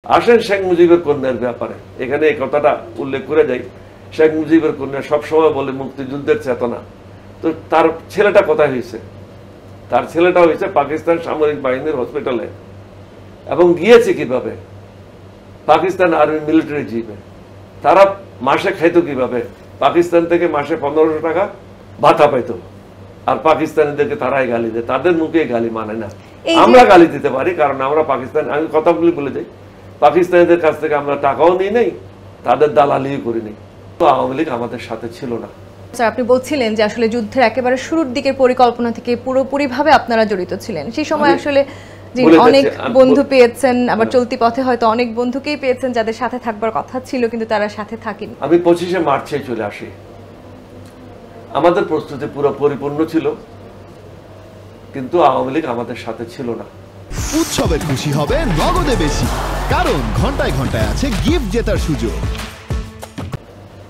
আসেন শেখ মুজিবের কন্যার ব্যাপারে এখানে এই কথাটা উল্লেখ করে যাই। শেখ মুজিবের কন্যা সবসময় বলে মুক্তিযুদ্ধের চেতনা, তো তার ছেলেটা কোথায় হয়েছে? তার ছেলেটা হয়েছে পাকিস্তান সামরিক বাহিনীর হসপিটালে, এবং গিয়েছে কিভাবে? পাকিস্তান আর্মি মিলিটারি জিপে। তারা মাসে খাইতো কিভাবে? পাকিস্তান থেকে মাসে 1500 টাকা ভাতা পাইতো, আর পাকিস্তানিদেরকে তারাই গালি দেয়, তাদের মুখে গালি মানে না। আমরা গালি দিতে পারি কারণ আমরা পাকিস্তান, আমি কথাগুলি বলে যাই, পাকিস্তানিদের কাছ থেকে আমরা টাকাও নিই নাই, তাদের দালালিও করিনি। তো আওয়ামী লীগ আমাদের সাথে ছিল না। স্যার, আপনি বলছিলেন যে আসলে যুদ্ধের একেবারে শুরুর দিকের পরিকল্পনা থেকে পুরোপুরিভাবে আপনারা জড়িত ছিলেন। সেই সময় আসলে যে অনেক বন্ধু পেয়েছেন, আবার চলতি পথে হয়তো অনেক বন্ধুকেই পেয়েছেন যাদের সাথে থাকবার কথা ছিল কিন্তু তারা সাথে থাকেনি। আমি 25শে মার্চে চলে আসি। আমাদের প্রস্তুতি পুরো পরিপূর্ণ ছিল, কিন্তু আওয়ামী লীগ আমাদের সাথে ছিল না। উৎসবে খুশি হবে নগদে বেশি, কারণ ঘন্টায় ঘন্টায় আছে গিফট জেতার সুযোগ।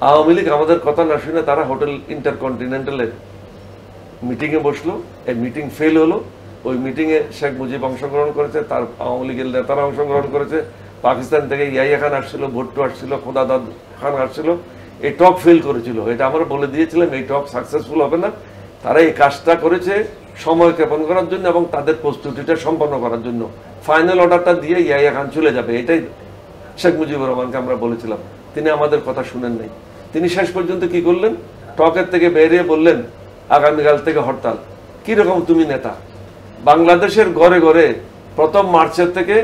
আওয়ামী লীগ আমাদের কথা না শুনে তারা হোটেল ইন্টারকন্টিনেন্টালের মিটিং এ বসলো। এই মিটিং ফেল হলো। ওই মিটিং এ শেখ মুজিব অংশগ্রহণ করেছে, তার আওয়ামী লীগের নেতারা অংশগ্রহণ করেছে, পাকিস্তান থেকে ইয়াহিয়া খান আসছিল, ভুট্টো আসছিল, খোদাদাদ খান আসছিল। এই টক ফেল করেছিল, এটা আমরা বলে দিয়েছিলাম এই টক সাকসেসফুল হবে না। তারা এই কাজটা করেছে সময় ক্ষেপণ করার জন্য এবং তাদের প্রস্তুতিটা সম্পন্ন করার জন্য। ফাইনাল অর্ডারটা দিয়ে ইয়াহিয়া খান চলে যাবে, এটাই শেখ মুজিবুর রহমানকে আমরা বলেছিলাম। তিনি আমাদের কথা শুনেন নাই। তিনি শেষ পর্যন্ত কি করলেন? টকের থেকে বেরিয়ে বললেন আগামীকাল থেকে হরতাল। কিরকম তুমি নেতা? বাংলাদেশের ঘরে ঘরে 1 মার্চের থেকে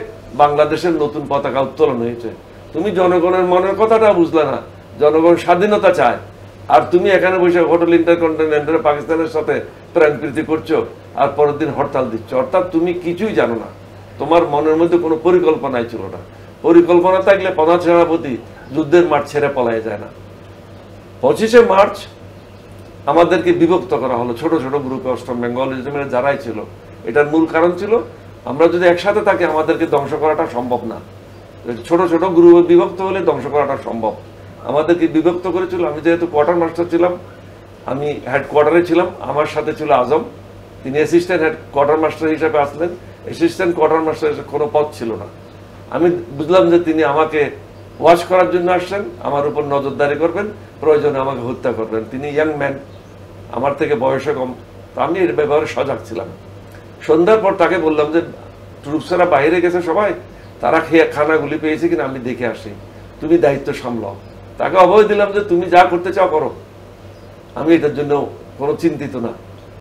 বাংলাদেশের নতুন পতাকা উত্তোলন হয়েছে। তুমি জনগণের মনের কথাটা বুঝলে না। জনগণ স্বাধীনতা চায়, আর তুমি এখানে বসে হোটেল ইন্টারকন্টিনেন্টালে পাকিস্তানের সাথে প্রাণপ্রীতি করছো, আর পরের দিন হরতাল দিচ্ছ। অর্থাৎ তুমি কিছুই জানো না, তোমার মনের মধ্যে কোনো পরিকল্পনাই ছিল না। পরিকল্পনা থাকলে প্রধান সেনাপতি যুদ্ধের মাঠ ছেড়ে পলায় যায় না। 25শে মার্চ আমাদেরকে বিভক্ত করা হলো ছোট ছোট গ্রুপে, অষ্টম বেঙ্গল রেজিমেন্টের যারাই ছিল। এটার মূল কারণ ছিল আমরা যদি একসাথে থাকি আমাদেরকে ধ্বংস করাটা সম্ভব না। ছোট ছোট গ্রুপে বিভক্ত হলে ধ্বংস করাটা সম্ভব। আমাদেরকে বিভক্ত করেছিল। আমি যেহেতু কোয়ার্টার মাস্টার ছিলাম, আমি হেডকোয়ার্টারে ছিলাম, আমার সাথে ছিল আজম, তিনি অ্যাসিস্ট্যান্ট হেড কোয়ার্টার মাস্টার হিসেবে আসলেন। অ্যাসিস্ট্যান্ট কোয়ার্টার মাস্টারের কোনো পদ ছিল না। আমি বুঝলাম যে তিনি আমাকে ওয়াশ করার জন্য আসছেন, আমার উপর নজরদারি করবেন, প্রয়োজনে আমাকে হত্যা করবেন। তিনি ইয়াং ম্যান, আমার থেকে বয়সে কম, তো আমি এর ব্যাপারে সজাগ ছিলাম। সন্ধ্যার পর তাকে বললাম যে ট্রুপসেরা বাইরে গেছে, সবাই তারা খানাগুলি পেয়েছে কিনা আমি দেখে আসি, তুমি দায়িত্ব সামলাও। তাকে অভয় দিলাম যে তুমি যা করতে চাও করো, আমি এটার জন্য কোনো চিন্তিত না।